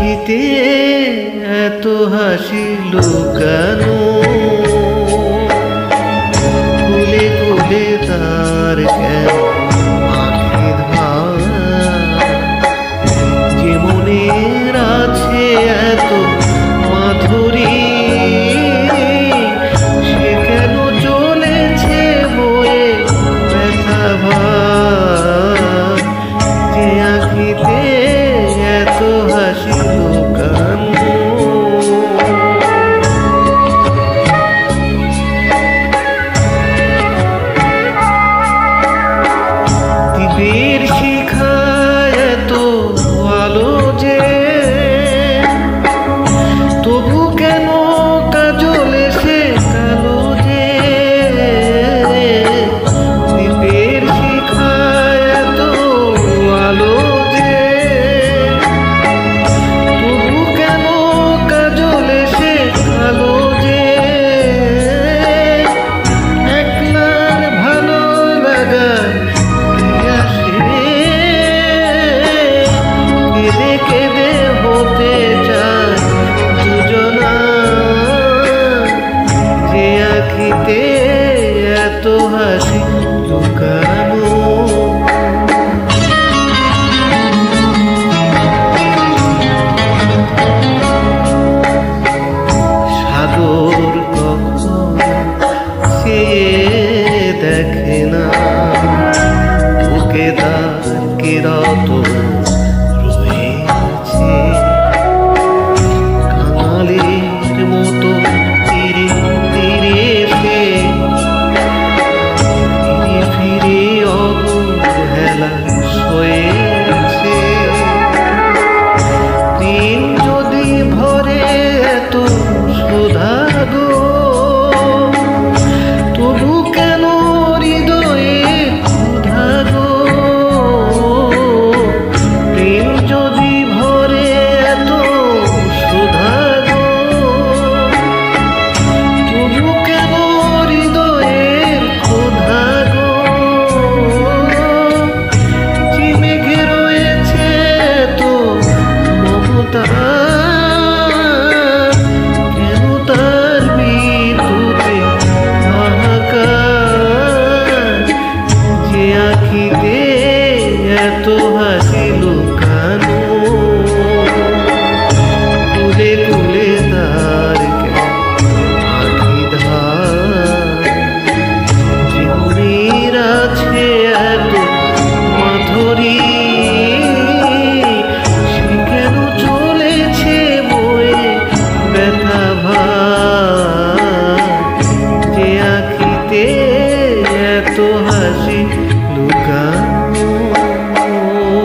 আখিতে এত হাসি লুকানো, কুলে কুলে তার কেন আঁখি ধারা, যে মনের আছে এত মাধুরী, সে কেন চলেছে বয়ে ব্যথা ভার, যে আঁখিতে এত হাসি লুকানো। দ্বীপের শিখায় এত আলো যে, তবু কেন কাজল এসে কালো যে, দ্বীপের শিখায় এত আলো যে, তবু কেন কাজল এসে কালো যে, একলার ভালো লাগায় কেঁদে কেঁদে হতে চায় দুজনা, যে আঁখিতে এত হাসি লুকানো। সাগর কখন সে দেখে না, বুকে তার কিরত রয়েছে, কাঙালের মতো তীরে তীরে সে ফিরে ফিরে অবহেলা সয়েছে। দিন যদি ভরে এত সুধা গো, তবু কেন হৃদয়ে ক্ষুধা গো, দিন যদি ভরে এত সুধা গো, তবু কেন হৃদয়ের ক্ষুধা গো, যে মেঘে রয়েছে তো মমতা, কেন তার বিদ্যুতে হাহাকার, যে আঁখিতে এত হাসি লুকানো, কুলে কুলে তার কেন আঁখি ধার, যে মনের আছে এত মাধুরী, সে কেন চলেছে বয়ে ব্যথা ভার, যে আঁখিতে এত হাসি লুকানো।